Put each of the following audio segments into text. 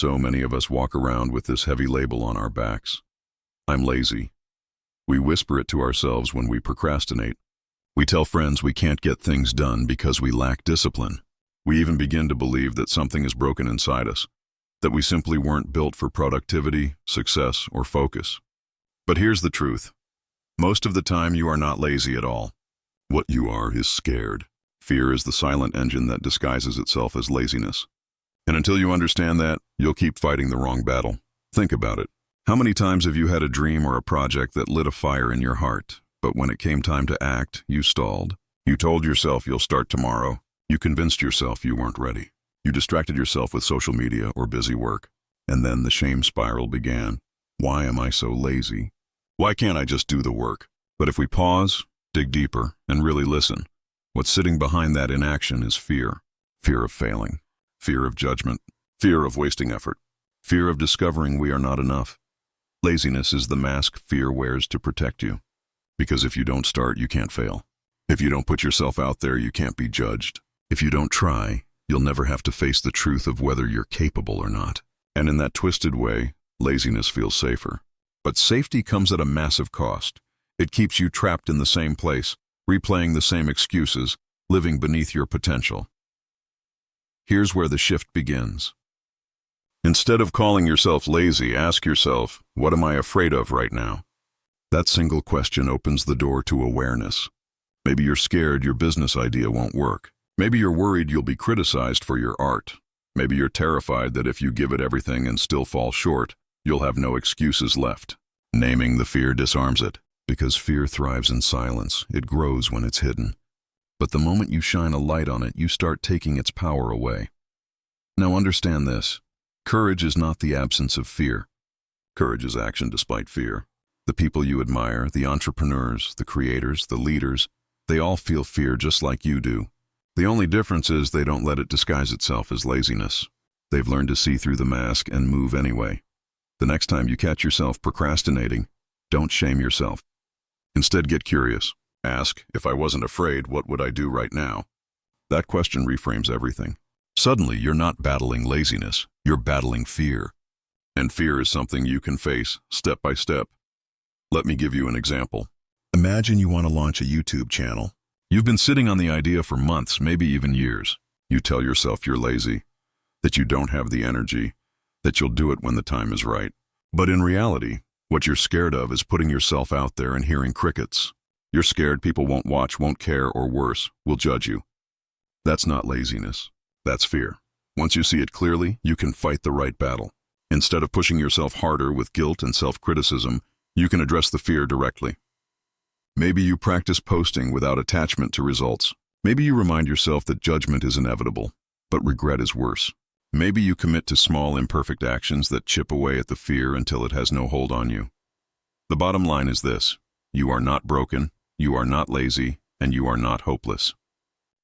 So many of us walk around with this heavy label on our backs. I'm lazy. We whisper it to ourselves when we procrastinate. We tell friends we can't get things done because we lack discipline. We even begin to believe that something is broken inside us, that we simply weren't built for productivity, success, or focus. But here's the truth. Most of the time you are not lazy at all. What you are is scared. Fear is the silent engine that disguises itself as laziness. And until you understand that, you'll keep fighting the wrong battle. Think about it. How many times have you had a dream or a project that lit a fire in your heart, but when it came time to act, you stalled? You told yourself you'll start tomorrow. You convinced yourself you weren't ready. You distracted yourself with social media or busy work. And then the shame spiral began. Why am I so lazy? Why can't I just do the work? But if we pause, dig deeper, and really listen, what's sitting behind that inaction is fear. Fear of failing. Fear of judgment. Fear of wasting effort. Fear of discovering we are not enough. Laziness is the mask fear wears to protect you. Because if you don't start, you can't fail. If you don't put yourself out there, you can't be judged. If you don't try, you'll never have to face the truth of whether you're capable or not. And in that twisted way, laziness feels safer. But safety comes at a massive cost. It keeps you trapped in the same place, replaying the same excuses, living beneath your potential. Here's where the shift begins. Instead of calling yourself lazy, ask yourself, what am I afraid of right now? That single question opens the door to awareness. Maybe you're scared your business idea won't work. Maybe you're worried you'll be criticized for your art. Maybe you're terrified that if you give it everything and still fall short, you'll have no excuses left. Naming the fear disarms it, because fear thrives in silence. It grows when it's hidden. But the moment you shine a light on it, you start taking its power away. Now understand this. Courage is not the absence of fear. Courage is action despite fear. The people you admire, the entrepreneurs, the creators, the leaders, they all feel fear just like you do. The only difference is they don't let it disguise itself as laziness. They've learned to see through the mask and move anyway. The next time you catch yourself procrastinating, don't shame yourself. Instead, get curious. Ask, if I wasn't afraid, what would I do right now? That question reframes everything. Suddenly, you're not battling laziness, you're battling fear. And fear is something you can face, step by step. Let me give you an example. Imagine you want to launch a YouTube channel. You've been sitting on the idea for months, maybe even years. You tell yourself you're lazy, that you don't have the energy, that you'll do it when the time is right. But in reality, what you're scared of is putting yourself out there and hearing crickets. You're scared people won't watch, won't care, or worse, will judge you. That's not laziness. That's fear. Once you see it clearly, you can fight the right battle. Instead of pushing yourself harder with guilt and self-criticism, you can address the fear directly. Maybe you practice posting without attachment to results. Maybe you remind yourself that judgment is inevitable, but regret is worse. Maybe you commit to small, imperfect actions that chip away at the fear until it has no hold on you. The bottom line is this: you are not broken, you are not lazy, and you are not hopeless.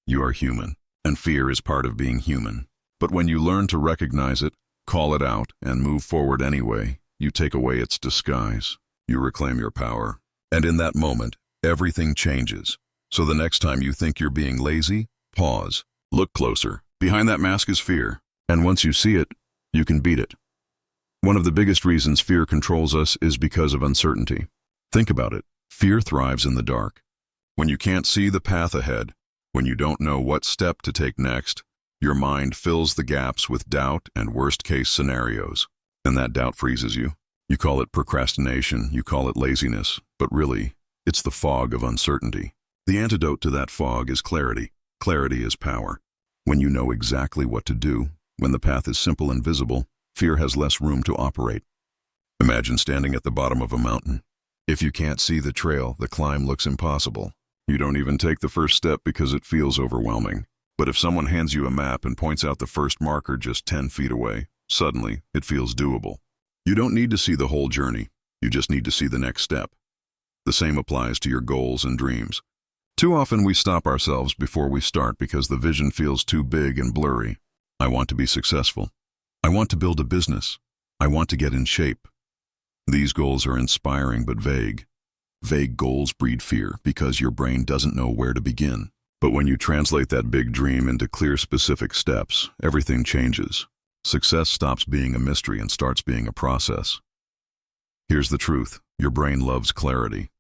You are human, and fear is part of being human. But when you learn to recognize it, call it out, and move forward anyway, you take away its disguise. You reclaim your power. And in that moment, everything changes. So the next time you think you're being lazy, pause. Look closer. Behind that mask is fear. And once you see it, you can beat it. One of the biggest reasons fear controls us is because of uncertainty. Think about it. Fear thrives in the dark. When you can't see the path ahead, when you don't know what step to take next, your mind fills the gaps with doubt and worst-case scenarios. And that doubt freezes you. You call it procrastination, you call it laziness, but really, it's the fog of uncertainty. The antidote to that fog is clarity. Clarity is power. When you know exactly what to do, when the path is simple and visible, fear has less room to operate. Imagine standing at the bottom of a mountain. If you can't see the trail, the climb looks impossible. You don't even take the first step because it feels overwhelming. But if someone hands you a map and points out the first marker just 10 feet away, suddenly it feels doable. You don't need to see the whole journey. You just need to see the next step. The same applies to your goals and dreams. Too often we stop ourselves before we start because the vision feels too big and blurry. I want to be successful. I want to build a business. I want to get in shape. These goals are inspiring but vague. Vague goals breed fear because your brain doesn't know where to begin. But when you translate that big dream into clear, specific steps, everything changes. Success stops being a mystery and starts being a process. Here's the truth. Your brain loves clarity.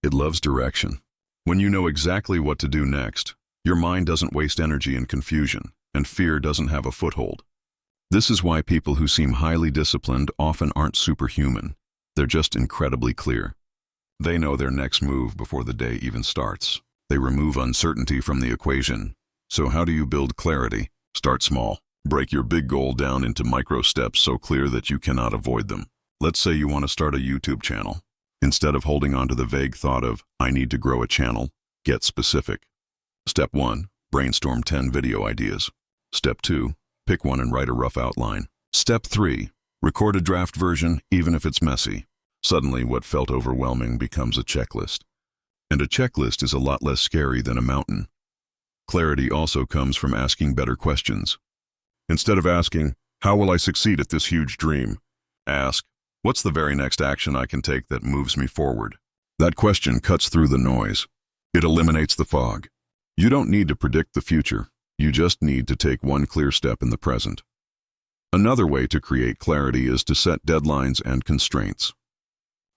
It loves direction. When you know exactly what to do next, your mind doesn't waste energy in confusion, and fear doesn't have a foothold. This is why people who seem highly disciplined often aren't superhuman. They're just incredibly clear. They know their next move before the day even starts. They remove uncertainty from the equation. So how do you build clarity? Start small. Break your big goal down into micro steps so clear that you cannot avoid them. Let's say you want to start a YouTube channel. Instead of holding on to the vague thought of, I need to grow a channel, get specific. Step 1, brainstorm 10 video ideas. Step 2, pick one and write a rough outline. Step 3, record a draft version even if it's messy. Suddenly, what felt overwhelming becomes a checklist. And a checklist is a lot less scary than a mountain. Clarity also comes from asking better questions. Instead of asking, how will I succeed at this huge dream? Ask, what's the very next action I can take that moves me forward? That question cuts through the noise. It eliminates the fog. You don't need to predict the future. You just need to take one clear step in the present. Another way to create clarity is to set deadlines and constraints.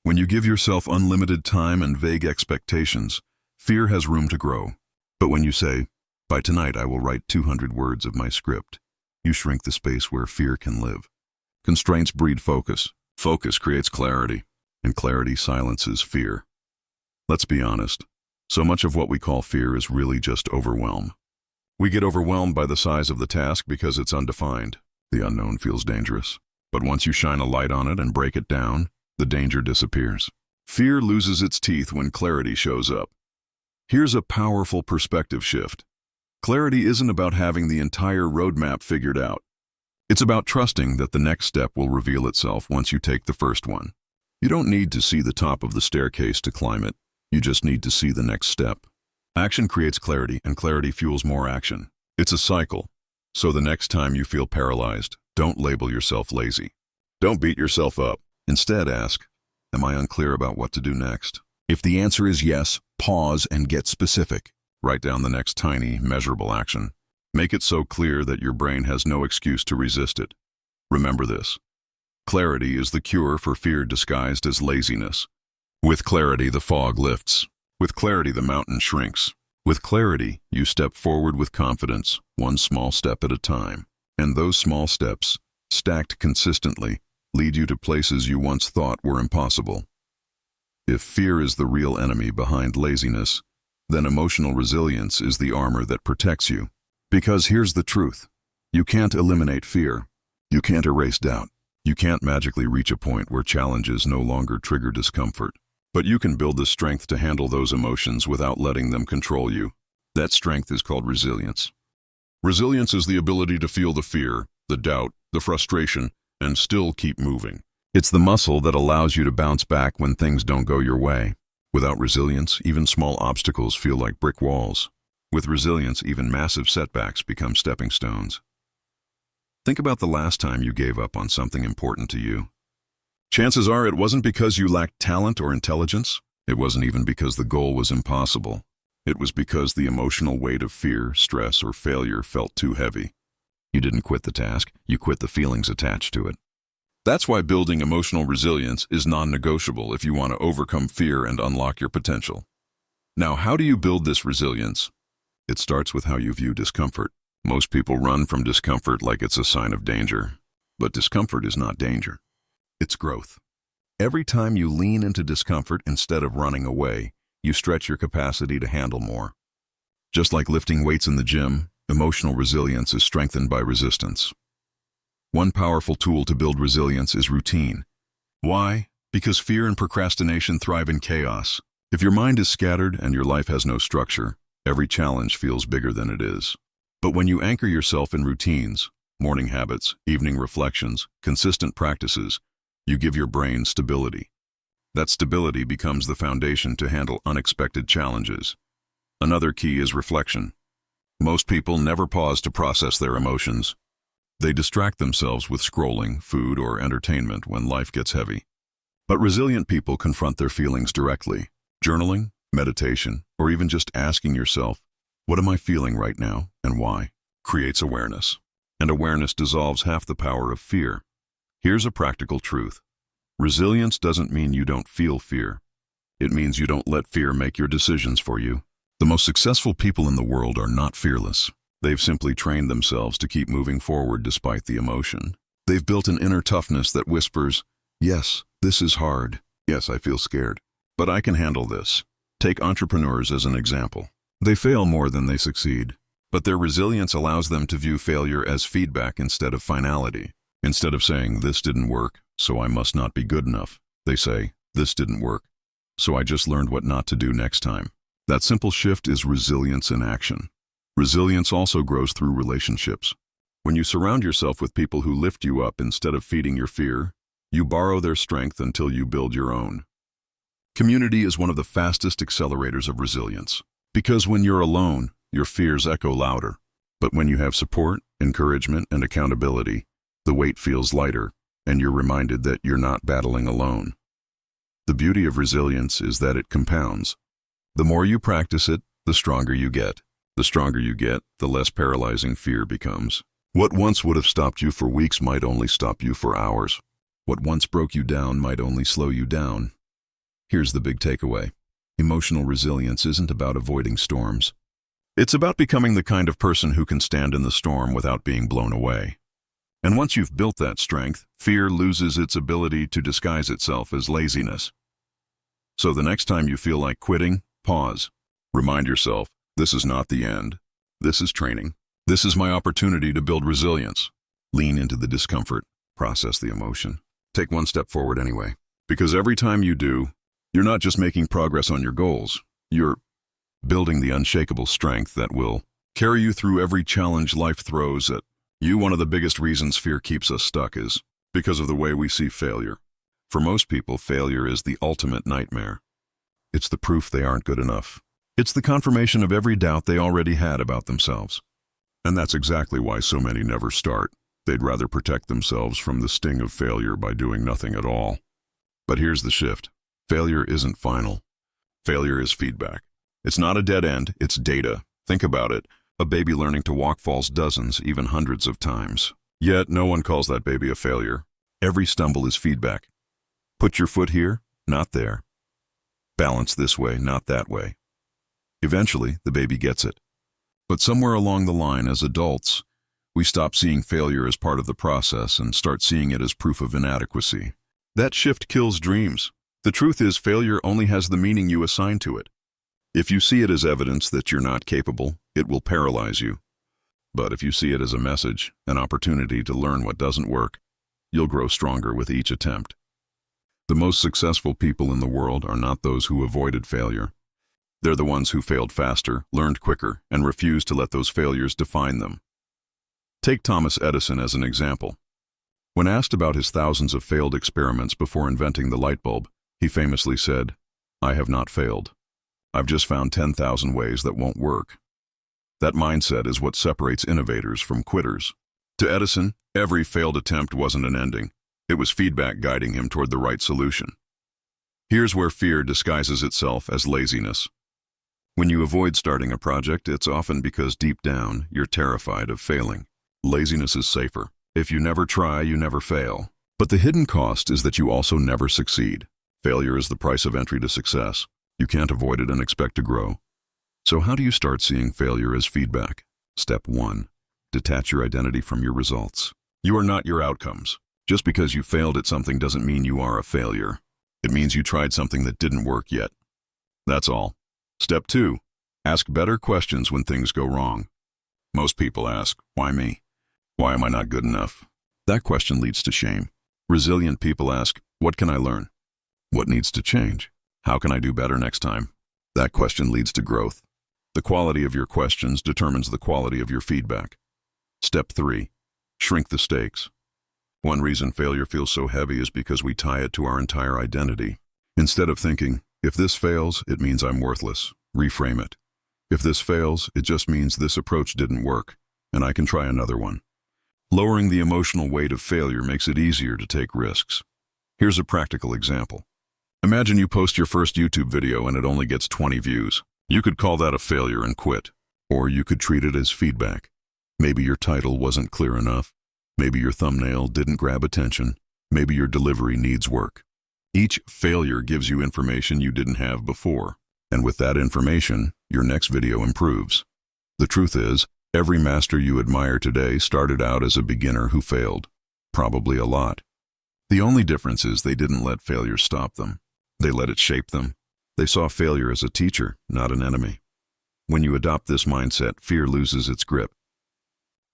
When you give yourself unlimited time and vague expectations, fear has room to grow. But when you say, by tonight I will write 200 words of my script, you shrink the space where fear can live. Constraints breed focus. Focus creates clarity, and clarity silences fear. Let's be honest. So much of what we call fear is really just overwhelm. We get overwhelmed by the size of the task because it's undefined. The unknown feels dangerous. But once you shine a light on it and break it down, the danger disappears. Fear loses its teeth when clarity shows up. Here's a powerful perspective shift. Clarity isn't about having the entire roadmap figured out. It's about trusting that the next step will reveal itself once you take the first one. You don't need to see the top of the staircase to climb it. You just need to see the next step. Action creates clarity, and clarity fuels more action. It's a cycle. So the next time you feel paralyzed, don't label yourself lazy. Don't beat yourself up. Instead, ask, am I unclear about what to do next? If the answer is yes, pause and get specific. Write down the next tiny, measurable action. Make it so clear that your brain has no excuse to resist it. Remember this. Clarity is the cure for fear disguised as laziness. With clarity, the fog lifts. With clarity, the mountain shrinks. With clarity, you step forward with confidence, one small step at a time. And those small steps, stacked consistently, lead you to places you once thought were impossible. If fear is the real enemy behind laziness, then emotional resilience is the armor that protects you. Because here's the truth. You can't eliminate fear. You can't erase doubt. You can't magically reach a point where challenges no longer trigger discomfort. But you can build the strength to handle those emotions without letting them control you. That strength is called resilience. Resilience is the ability to feel the fear, the doubt, the frustration, and still keep moving. It's the muscle that allows you to bounce back when things don't go your way. Without resilience, even small obstacles feel like brick walls. With resilience, even massive setbacks become stepping stones. Think about the last time you gave up on something important to you. Chances are it wasn't because you lacked talent or intelligence. It wasn't even because the goal was impossible. It was because the emotional weight of fear, stress, or failure felt too heavy. You didn't quit the task, you quit the feelings attached to it. That's why building emotional resilience is non-negotiable if you want to overcome fear and unlock your potential. Now, how do you build this resilience? It starts with how you view discomfort. Most people run from discomfort like it's a sign of danger. But discomfort is not danger. It's growth. Every time you lean into discomfort instead of running away, you stretch your capacity to handle more. Just like lifting weights in the gym, emotional resilience is strengthened by resistance. One powerful tool to build resilience is routine. Why? Because fear and procrastination thrive in chaos. If your mind is scattered and your life has no structure, every challenge feels bigger than it is. But when you anchor yourself in routines, morning habits, evening reflections, consistent practices, you give your brain stability. That stability becomes the foundation to handle unexpected challenges. Another key is reflection. Most people never pause to process their emotions. They distract themselves with scrolling, food, or entertainment when life gets heavy. But resilient people confront their feelings directly. Journaling, meditation, or even just asking yourself, what am I feeling right now and why? Creates awareness. and awareness dissolves half the power of fear. Here's a practical truth. Resilience doesn't mean you don't feel fear. It means you don't let fear make your decisions for you. The most successful people in the world are not fearless. They've simply trained themselves to keep moving forward despite the emotion. They've built an inner toughness that whispers, "Yes, this is hard. Yes, I feel scared. But I can handle this." Take entrepreneurs as an example. They fail more than they succeed. But their resilience allows them to view failure as feedback instead of finality. Instead of saying, "This didn't work, so I must not be good enough," they say, "This didn't work, so I just learned what not to do next time." That simple shift is resilience in action. Resilience also grows through relationships. When you surround yourself with people who lift you up instead of feeding your fear, you borrow their strength until you build your own. Community is one of the fastest accelerators of resilience. Because when you're alone, your fears echo louder. But when you have support, encouragement, and accountability, the weight feels lighter, and you're reminded that you're not battling alone. The beauty of resilience is that it compounds. The more you practice it, the stronger you get. The stronger you get, the less paralyzing fear becomes. What once would have stopped you for weeks might only stop you for hours. What once broke you down might only slow you down. Here's the big takeaway. Emotional resilience isn't about avoiding storms. It's about becoming the kind of person who can stand in the storm without being blown away. And once you've built that strength, fear loses its ability to disguise itself as laziness. So the next time you feel like quitting, pause. Remind yourself, this is not the end. This is training. This is my opportunity to build resilience. Lean into the discomfort. Process the emotion. Take one step forward anyway. Because every time you do, you're not just making progress on your goals. You're building the unshakable strength that will carry you through every challenge life throws at you. One of the biggest reasons fear keeps us stuck is because of the way we see failure. For most people, failure is the ultimate nightmare. It's the proof they aren't good enough. It's the confirmation of every doubt they already had about themselves. And that's exactly why so many never start. They'd rather protect themselves from the sting of failure by doing nothing at all. But here's the shift. Failure isn't final. Failure is feedback. It's not a dead end, it's data. Think about it. A baby learning to walk falls dozens, even hundreds of times. Yet no one calls that baby a failure. Every stumble is feedback. Put your foot here, not there. Balance this way, not that way. Eventually, the baby gets it. But somewhere along the line, as adults, we stop seeing failure as part of the process and start seeing it as proof of inadequacy. That shift kills dreams. The truth is, failure only has the meaning you assign to it. If you see it as evidence that you're not capable, it will paralyze you. But if you see it as a message, an opportunity to learn what doesn't work, you'll grow stronger with each attempt. The most successful people in the world are not those who avoided failure. They're the ones who failed faster, learned quicker, and refused to let those failures define them. Take Thomas Edison as an example. When asked about his thousands of failed experiments before inventing the light bulb, he famously said, "I have not failed. I've just found 10,000 ways that won't work." That mindset is what separates innovators from quitters. To Edison, every failed attempt wasn't an ending. It was feedback guiding him toward the right solution. Here's where fear disguises itself as laziness. When you avoid starting a project, it's often because deep down, you're terrified of failing. Laziness is safer. If you never try, you never fail. But the hidden cost is that you also never succeed. Failure is the price of entry to success. You can't avoid it and expect to grow. So how do you start seeing failure as feedback? Step 1. Detach your identity from your results. You are not your outcomes. Just because you failed at something doesn't mean you are a failure. It means you tried something that didn't work yet. That's all. Step 2. Ask better questions when things go wrong. Most people ask, "Why me? Why am I not good enough?" That question leads to shame. Resilient people ask, "What can I learn? What needs to change? How can I do better next time?" That question leads to growth. The quality of your questions determines the quality of your feedback. Step 3. Shrink the stakes. One reason failure feels so heavy is because we tie it to our entire identity. Instead of thinking, "If this fails, it means I'm worthless," reframe it. "If this fails, it just means this approach didn't work, and I can try another one." Lowering the emotional weight of failure makes it easier to take risks. Here's a practical example. Imagine you post your first YouTube video and it only gets 20 views. You could call that a failure and quit, or you could treat it as feedback. Maybe your title wasn't clear enough. Maybe your thumbnail didn't grab attention. Maybe your delivery needs work. Each failure gives you information you didn't have before. And with that information, your next video improves. The truth is, every master you admire today started out as a beginner who failed. Probably a lot. The only difference is they didn't let failure stop them. They let it shape them. They saw failure as a teacher, not an enemy. When you adopt this mindset, fear loses its grip.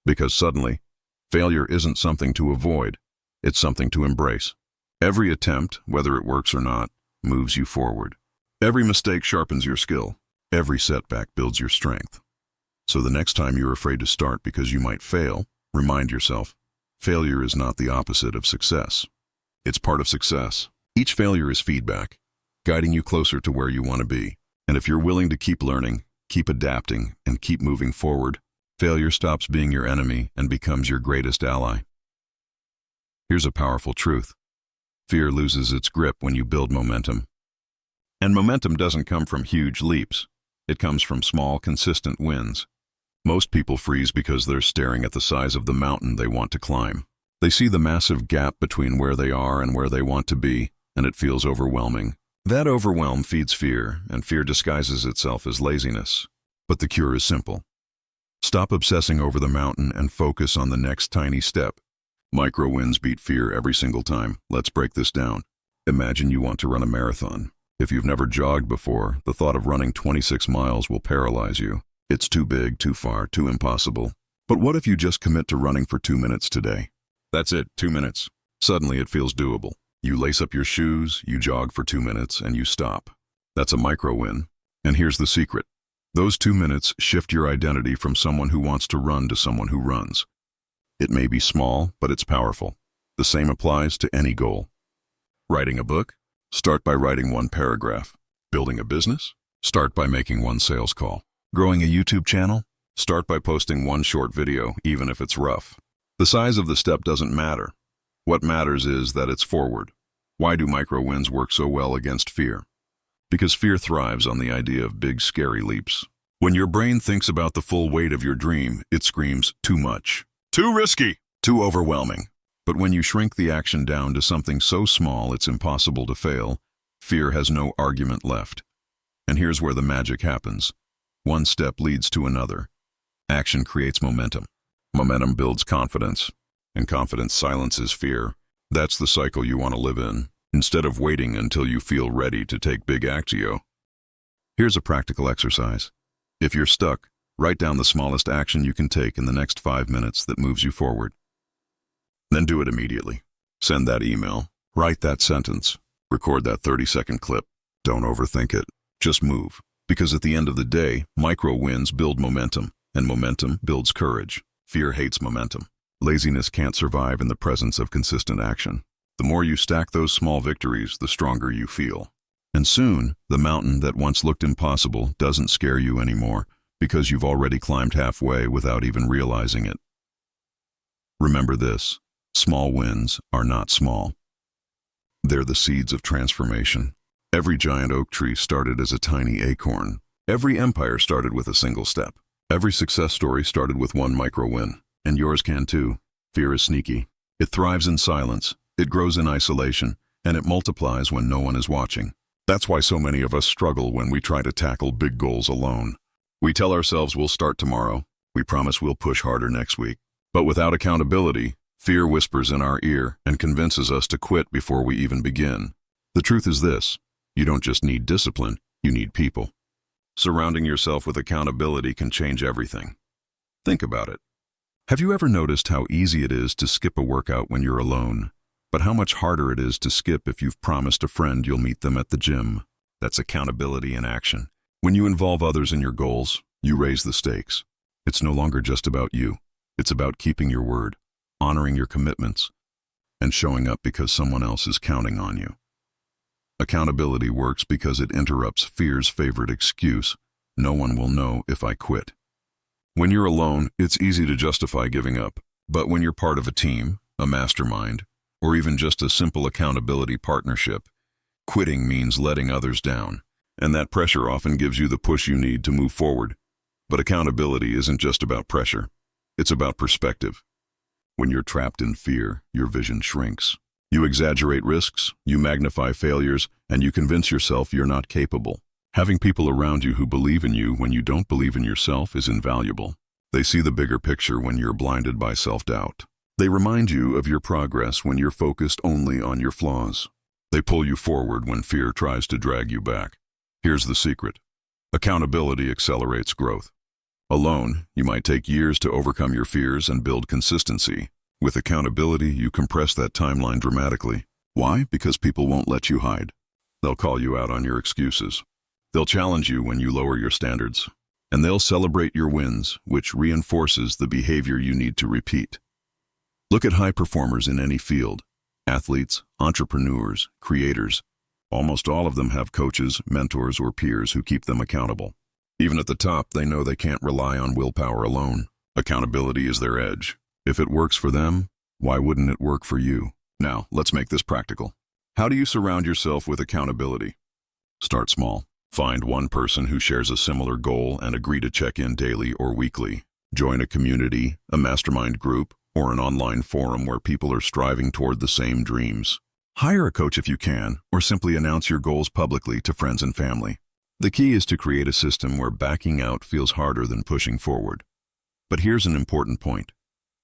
Because suddenly, failure isn't something to avoid, it's something to embrace. Every attempt, whether it works or not, moves you forward. Every mistake sharpens your skill. Every setback builds your strength. So the next time you're afraid to start because you might fail, remind yourself, failure is not the opposite of success. It's part of success. Each failure is feedback, guiding you closer to where you want to be. And if you're willing to keep learning, keep adapting, and keep moving forward, failure stops being your enemy and becomes your greatest ally. Here's a powerful truth. Fear loses its grip when you build momentum. And momentum doesn't come from huge leaps. It comes from small, consistent wins. Most people freeze because they're staring at the size of the mountain they want to climb. They see the massive gap between where they are and where they want to be, and it feels overwhelming. That overwhelm feeds fear, and fear disguises itself as laziness. But the cure is simple. Stop obsessing over the mountain and focus on the next tiny step. Micro wins beat fear every single time. Let's break this down. Imagine you want to run a marathon. If you've never jogged before, the thought of running 26 miles will paralyze you. It's too big, too far, too impossible. But what if you just commit to running for 2 minutes today? That's it, 2 minutes. Suddenly it feels doable. You lace up your shoes, you jog for 2 minutes, and you stop. That's a micro win. And here's the secret. Those 2 minutes shift your identity from someone who wants to run to someone who runs. It may be small, but it's powerful. The same applies to any goal. Writing a book? Start by writing 1 paragraph. Building a business? Start by making 1 sales call. Growing a YouTube channel? Start by posting 1 short video, even if it's rough. The size of the step doesn't matter. What matters is that it's forward. Why do micro wins work so well against fear? Because fear thrives on the idea of big, scary leaps. When your brain thinks about the full weight of your dream, it screams, too much. Too risky. Too overwhelming. But when you shrink the action down to something so small it's impossible to fail, fear has no argument left. And here's where the magic happens. 1 step leads to another. Action creates momentum. Momentum builds confidence. And confidence silences fear. That's the cycle you want to live in, instead of waiting until you feel ready to take big actio. Here's a practical exercise. If you're stuck, write down the smallest action you can take in the next 5 minutes that moves you forward. Then do it immediately. Send that email. Write that sentence. Record that 30-second clip. Don't overthink it. Just move. Because at the end of the day, micro wins build momentum, and momentum builds courage. Fear hates momentum. Laziness can't survive in the presence of consistent action. The more you stack those small victories, the stronger you feel. And soon, the mountain that once looked impossible doesn't scare you anymore because you've already climbed halfway without even realizing it. Remember this, small wins are not small. They're the seeds of transformation. Every giant oak tree started as a tiny acorn. Every empire started with a single step. Every success story started with 1 micro win. And yours can too. Fear is sneaky. It thrives in silence, it grows in isolation, and it multiplies when no one is watching. That's why so many of us struggle when we try to tackle big goals alone. We tell ourselves we'll start tomorrow. We promise we'll push harder next week. But without accountability, fear whispers in our ear and convinces us to quit before we even begin. The truth is this, you don't just need discipline, you need people. Surrounding yourself with accountability can change everything. Think about it. Have you ever noticed how easy it is to skip a workout when you're alone, but how much harder it is to skip if you've promised a friend you'll meet them at the gym? That's accountability in action. When you involve others in your goals, you raise the stakes. It's no longer just about you. It's about keeping your word, honoring your commitments, and showing up because someone else is counting on you. Accountability works because it interrupts fear's favorite excuse, no one will know if I quit. When you're alone, it's easy to justify giving up. But when you're part of a team, a mastermind, or even just a simple accountability partnership, quitting means letting others down. And that pressure often gives you the push you need to move forward. But accountability isn't just about pressure. It's about perspective. When you're trapped in fear, your vision shrinks. You exaggerate risks, you magnify failures, and you convince yourself you're not capable. Having people around you who believe in you when you don't believe in yourself is invaluable. They see the bigger picture when you're blinded by self-doubt. They remind you of your progress when you're focused only on your flaws. They pull you forward when fear tries to drag you back. Here's the secret. Accountability accelerates growth. Alone, you might take years to overcome your fears and build consistency. With accountability, you compress that timeline dramatically. Why? Because people won't let you hide. They'll call you out on your excuses. They'll challenge you when you lower your standards. And they'll celebrate your wins, which reinforces the behavior you need to repeat. Look at high performers in any field. Athletes, entrepreneurs, creators. Almost all of them have coaches, mentors, or peers who keep them accountable. Even at the top, they know they can't rely on willpower alone. Accountability is their edge. If it works for them, why wouldn't it work for you? Now, let's make this practical. How do you surround yourself with accountability? Start small. Find one person who shares a similar goal and agree to check in daily or weekly. Join a community, a mastermind group, or an online forum where people are striving toward the same dreams. Hire a coach if you can, or simply announce your goals publicly to friends and family. The key is to create a system where backing out feels harder than pushing forward. But here's an important point.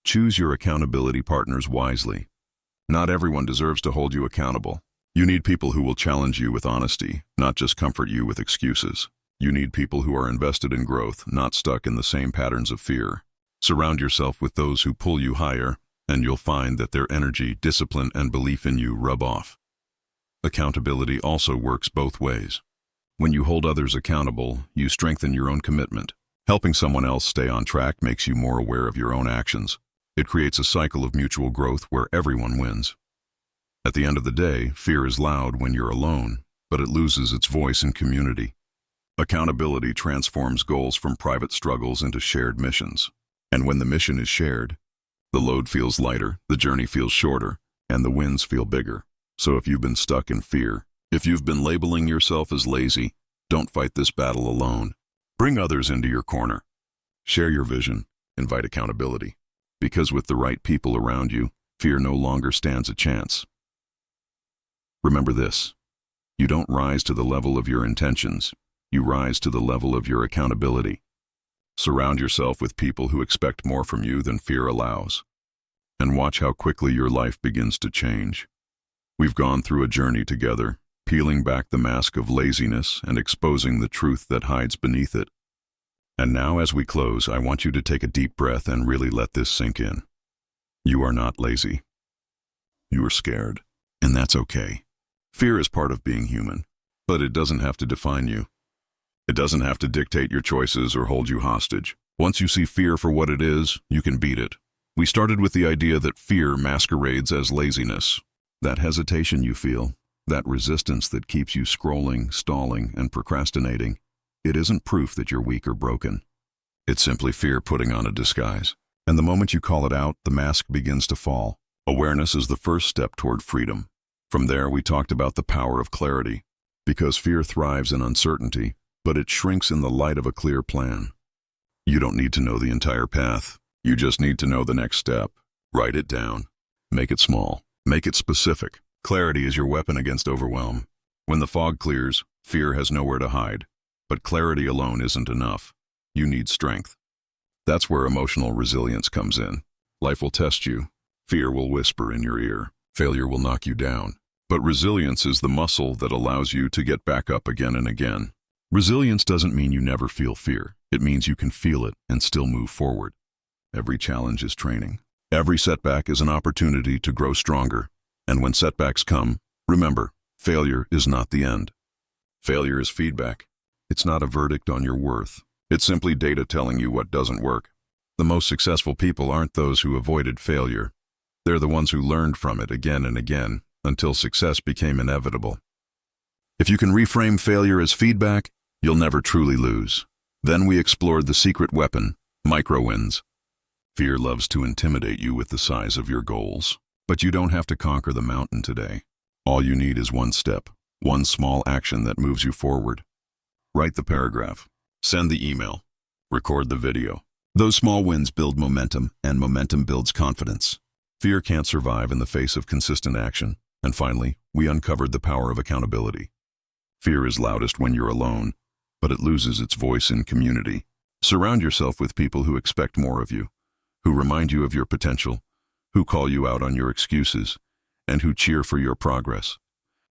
Choose your accountability partners wisely. Not everyone deserves to hold you accountable. You need people who will challenge you with honesty, not just comfort you with excuses. You need people who are invested in growth, not stuck in the same patterns of fear. Surround yourself with those who pull you higher, and you'll find that their energy, discipline, and belief in you rub off. Accountability also works both ways. When you hold others accountable, you strengthen your own commitment. Helping someone else stay on track makes you more aware of your own actions. It creates a cycle of mutual growth where everyone wins. At the end of the day, fear is loud when you're alone, but it loses its voice in community. Accountability transforms goals from private struggles into shared missions. And when the mission is shared, the load feels lighter, the journey feels shorter, and the wins feel bigger. So if you've been stuck in fear, if you've been labeling yourself as lazy, don't fight this battle alone. Bring others into your corner. Share your vision. Invite accountability. Because with the right people around you, fear no longer stands a chance. Remember this. You don't rise to the level of your intentions. You rise to the level of your accountability. Surround yourself with people who expect more from you than fear allows. And watch how quickly your life begins to change. We've gone through a journey together, peeling back the mask of laziness and exposing the truth that hides beneath it. And now as we close, I want you to take a deep breath and really let this sink in. You are not lazy. You are scared, and that's okay. Fear is part of being human, but it doesn't have to define you. It doesn't have to dictate your choices or hold you hostage. Once you see fear for what it is, you can beat it. We started with the idea that fear masquerades as laziness. That hesitation you feel, that resistance that keeps you scrolling, stalling, and procrastinating, it isn't proof that you're weak or broken. It's simply fear putting on a disguise. And the moment you call it out, the mask begins to fall. Awareness is the first step toward freedom. From there, we talked about the power of clarity. Because fear thrives in uncertainty, but it shrinks in the light of a clear plan. You don't need to know the entire path. You just need to know the next step. Write it down. Make it small. Make it specific. Clarity is your weapon against overwhelm. When the fog clears, fear has nowhere to hide. But clarity alone isn't enough. You need strength. That's where emotional resilience comes in. Life will test you. Fear will whisper in your ear. Failure will knock you down. But resilience is the muscle that allows you to get back up again and again. Resilience doesn't mean you never feel fear. It means you can feel it and still move forward. Every challenge is training. Every setback is an opportunity to grow stronger. And when setbacks come, remember, failure is not the end. Failure is feedback. It's not a verdict on your worth. It's simply data telling you what doesn't work. The most successful people aren't those who avoided failure. They're the ones who learned from it again and again until success became inevitable. If you can reframe failure as feedback, you'll never truly lose. Then we explored the secret weapon, micro-wins. Fear loves to intimidate you with the size of your goals. But you don't have to conquer the mountain today. All you need is one step, one small action that moves you forward. Write the paragraph. Send the email. Record the video. Those small wins build momentum, and momentum builds confidence. Fear can't survive in the face of consistent action. And finally, we uncovered the power of accountability. Fear is loudest when you're alone, but it loses its voice in community. Surround yourself with people who expect more of you, who remind you of your potential, who call you out on your excuses, and who cheer for your progress.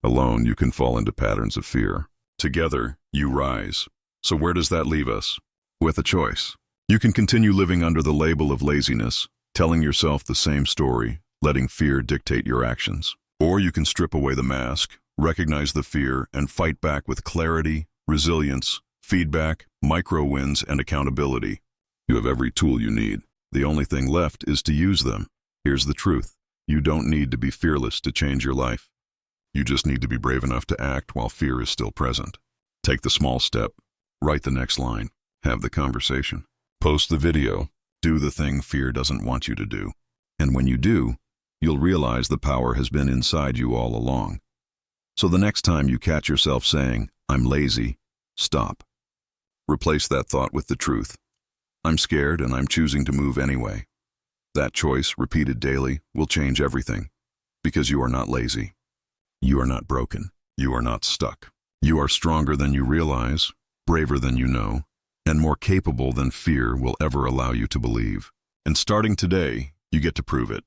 Alone, you can fall into patterns of fear. Together, you rise. So where does that leave us? With a choice. You can continue living under the label of laziness, telling yourself the same story, letting fear dictate your actions. Or you can strip away the mask, recognize the fear, and fight back with clarity, resilience, feedback, micro-wins, and accountability. You have every tool you need. The only thing left is to use them. Here's the truth. You don't need to be fearless to change your life. You just need to be brave enough to act while fear is still present. Take the small step. Write the next line. Have the conversation. Post the video. Do the thing fear doesn't want you to do. And when you do, you'll realize the power has been inside you all along. So the next time you catch yourself saying, "I'm lazy," stop. Replace that thought with the truth. "I'm scared and I'm choosing to move anyway." That choice, repeated daily, will change everything. Because you are not lazy. You are not broken. You are not stuck. You are stronger than you realize, braver than you know, and more capable than fear will ever allow you to believe. And starting today, you get to prove it.